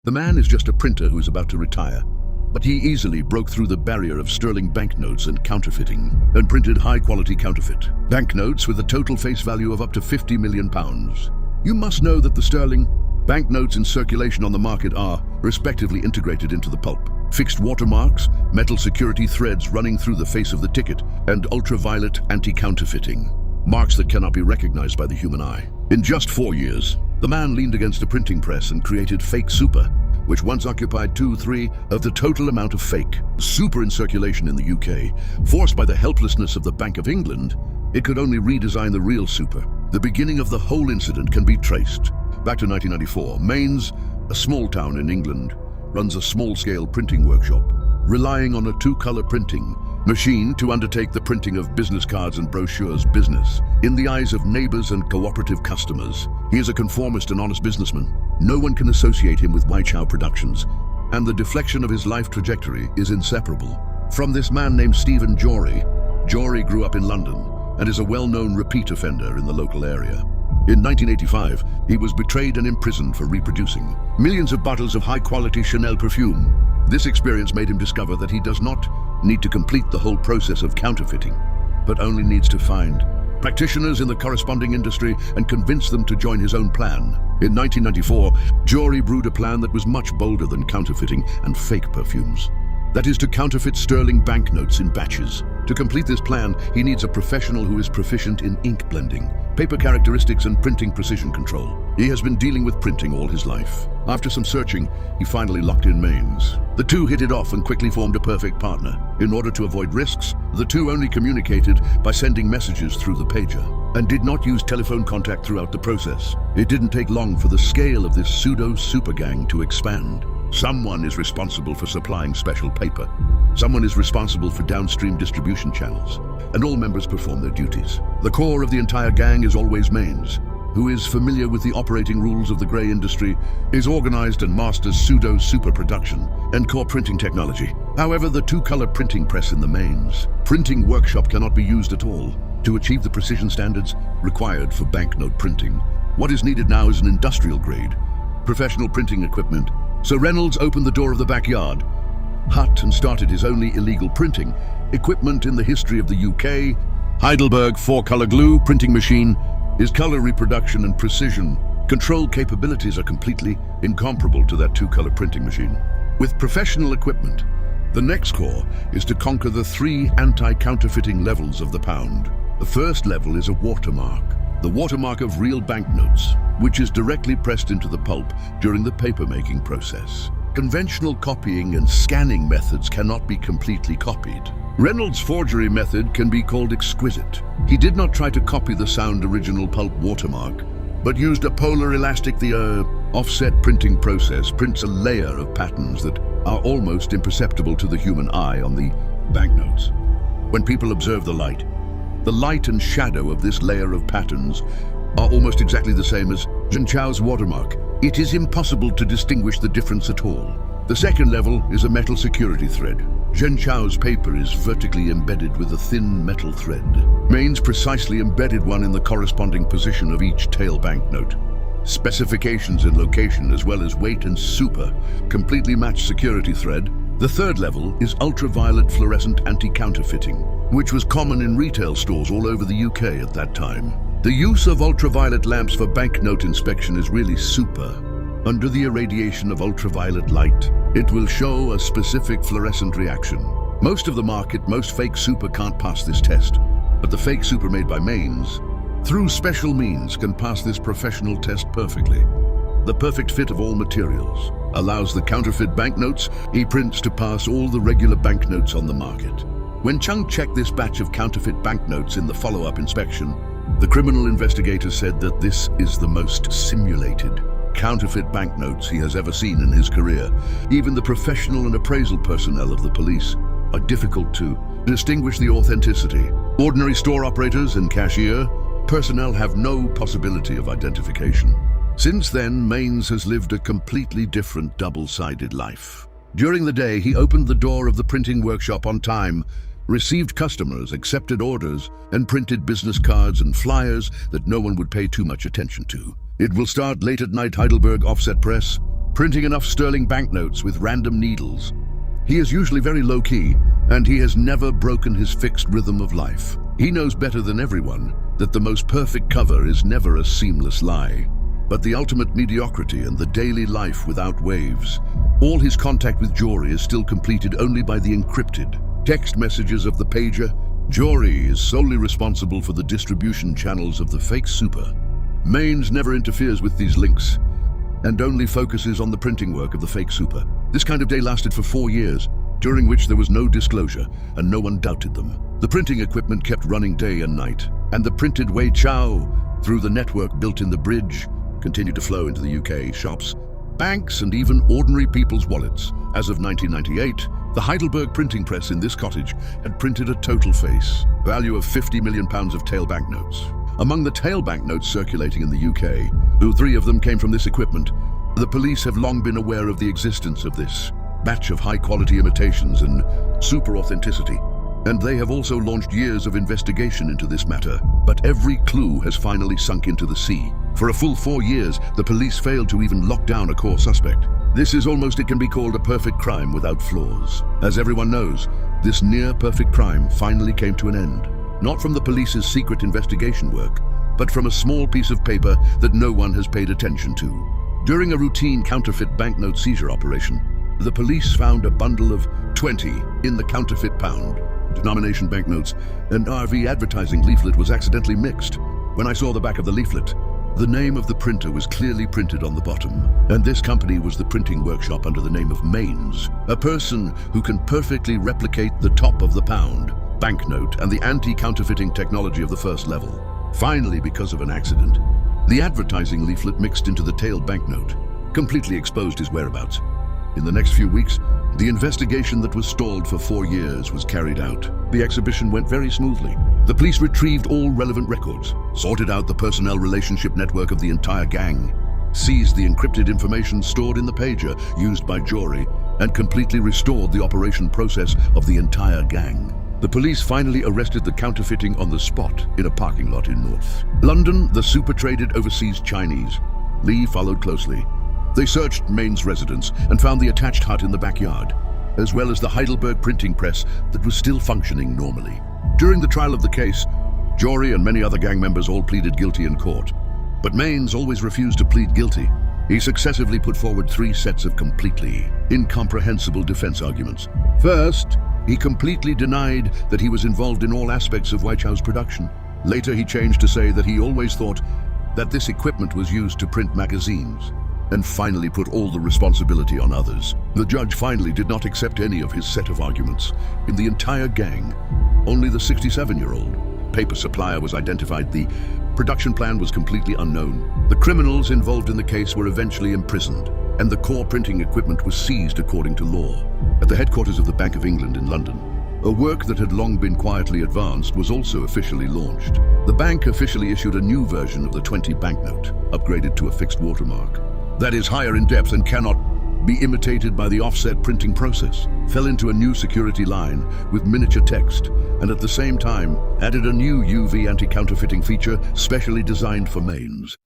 The man is just a printer who's about to retire, but he easily broke through the barrier of sterling banknotes and counterfeiting and printed high-quality counterfeit banknotes with a total face value of up to £50 million. You must know that the sterling banknotes in circulation on the market are, respectively, integrated into the pulp, fixed watermarks, metal security threads running through the face of the ticket, and ultraviolet anti-counterfeiting, marks that cannot be recognized by the human eye. In just 4 years, the man leaned against a printing press and created fake super, which once occupied 2/3 of the total amount of fake super in circulation in the UK. Forced by the helplessness of the Bank of England, it could only redesign the real super. The beginning of the whole incident can be traced back to 1994. Mainz, a small town in England, runs a small-scale printing workshop, relying on a two-color printing machine to undertake the printing of business cards and brochures. Business. In the eyes of neighbors and cooperative customers, he is a conformist and honest businessman. No one can associate him with Weichow Productions, and the deflection of his life trajectory is inseparable from this man named Stephen Jory. Jory grew up in London and is a well-known repeat offender in the local area. In 1985, he was betrayed and imprisoned for reproducing millions of bottles of high-quality Chanel perfume. This experience made him discover that he does not need to complete the whole process of counterfeiting, but only needs to find practitioners in the corresponding industry and convince them to join his own plan. In 1994, Jory brewed a plan that was much bolder than counterfeiting and fake perfumes. That is to counterfeit sterling banknotes in batches. To complete this plan, he needs a professional who is proficient in ink blending, paper characteristics, and printing precision control. He has been dealing with printing all his life. After some searching, he finally locked in Mainz. The two hit it off and quickly formed a perfect partner. In order to avoid risks, the two only communicated by sending messages through the pager and did not use telephone contact throughout the process. It didn't take long for the scale of this pseudo-super gang to expand. Someone is responsible for supplying special paper. Someone is responsible for downstream distribution channels, and all members perform their duties. The core of the entire gang is always Mainz, who is familiar with the operating rules of the grey industry, is organized and masters pseudo-super production and core printing technology. However, the two-color printing press in the Mainz printing workshop cannot be used at all to achieve the precision standards required for banknote printing. What is needed now is an industrial-grade, professional printing equipment. So Reynolds opened the door of the backyard hut and started his only illegal printing equipment in the history of the UK. Heidelberg 4-color glue printing machine. His color reproduction and precision control capabilities are completely incomparable to that two-color printing machine. With professional equipment, the next core is to conquer the 3 anti-counterfeiting levels of the pound. The first level is a watermark. The watermark of real banknotes, which is directly pressed into the pulp during the paper-making process. Conventional copying and scanning methods cannot be completely copied. Reynolds' forgery method can be called exquisite. He did not try to copy the sound original pulp watermark, but used a polar elastic. The offset printing process prints a layer of patterns that are almost imperceptible to the human eye on the banknotes. When people observe the light and shadow of this layer of patterns are almost exactly the same as Zhenchao's watermark. It is impossible to distinguish the difference at all. The second level is a metal security thread. Zhenchao's paper is vertically embedded with a thin metal thread. Mainz precisely embedded one in the corresponding position of each tail banknote. Specifications in location as well as weight and super completely match security thread. The third level is ultraviolet fluorescent anti-counterfeiting, which was common in retail stores all over the UK at that time. The use of ultraviolet lamps for banknote inspection is really super. Under the irradiation of ultraviolet light, it will show a specific fluorescent reaction. Most of the market, most fake super can't pass this test, but the fake super made by Mainz, through special means, can pass this professional test perfectly. The perfect fit of all materials allows the counterfeit banknotes he prints to pass all the regular banknotes on the market. When Chung checked this batch of counterfeit banknotes in the follow-up inspection, the criminal investigator said that this is the most simulated counterfeit banknotes he has ever seen in his career. Even the professional and appraisal personnel of the police are difficult to distinguish the authenticity. Ordinary store operators and cashier personnel have no possibility of identification. Since then, Mainz has lived a completely different double-sided life. During the day, he opened the door of the printing workshop on time, received customers, accepted orders, and printed business cards and flyers that no one would pay too much attention to. It will start late at night. Heidelberg offset press. printing enough sterling banknotes with random needles. He is usually very low-key, and he has never broken his fixed rhythm of life. He knows better than everyone that the most perfect cover is never a seamless lie, but the ultimate mediocrity and the daily life without waves. All his contact with Jory is still completed only by the encrypted text messages of the pager. Jory is solely responsible for the distribution channels of the fake super. Mains never interferes with these links and only focuses on the printing work of the fake super. This kind of day lasted for 4 years, during which there was no disclosure and no one doubted them. The printing equipment kept running day and night, and the printed Wei Chao through the network built in the bridge continued to flow into the UK shops, banks, and even ordinary people's wallets. As of 1998, the Heidelberg printing press in this cottage had printed a total face value of £50 million of tail banknotes. Among the tail banknotes circulating in the UK, 3 of them came from this equipment. The police have long been aware of the existence of this batch of high-quality imitations and super authenticity, and they have also launched years of investigation into this matter. But every clue has finally sunk into the sea. For a full 4 years, the police failed to even lock down a core suspect. This is almost, it can be called a perfect crime without flaws. As everyone knows, this near-perfect crime finally came to an end. Not from the police's secret investigation work, but from a small piece of paper that no one has paid attention to. During a routine counterfeit banknote seizure operation, the police found a bundle of 20 in the counterfeit pound denomination banknotes. An RV advertising leaflet was accidentally mixed. When I saw the back of the leaflet, the name of the printer was clearly printed on the bottom, and this company was the printing workshop under the name of Mains, a person who can perfectly replicate the top of the pound banknote and the anti-counterfeiting technology of the first level. Finally, because of an accident, the advertising leaflet mixed into the tail banknote completely exposed his whereabouts. In the next few weeks, the investigation that was stalled for 4 years was carried out. The exhibition went very smoothly. The police retrieved all relevant records, sorted out the personnel relationship network of the entire gang, seized the encrypted information stored in the pager used by Jory, and completely restored the operation process of the entire gang. The police finally arrested the counterfeiting on the spot in a parking lot in North London. The super-traded overseas Chinese. Lee followed closely. They searched Main's residence and found the attached hut in the backyard, as well as the Heidelberg printing press that was still functioning normally. During the trial of the case, Jory and many other gang members all pleaded guilty in court. But Mains always refused to plead guilty. He successively put forward 3 sets of completely incomprehensible defense arguments. First, he completely denied that he was involved in all aspects of Wei Chao's production. Later, he changed to say that he always thought that this equipment was used to print magazines, and finally put all the responsibility on others. The judge finally did not accept any of his set of arguments. In the entire gang, only the 67-year-old paper supplier was identified. The production plan was completely unknown. The criminals involved in the case were eventually imprisoned, and the core printing equipment was seized according to law. At the headquarters of the Bank of England in London, a work that had long been quietly advanced was also officially launched. The bank officially issued a new version of the 20 banknote, upgraded to a fixed watermark that is higher in depth and cannot be imitated by the offset printing process, fell into a new security line with miniature text, and at the same time added a new UV anti-counterfeiting feature specially designed for Mains.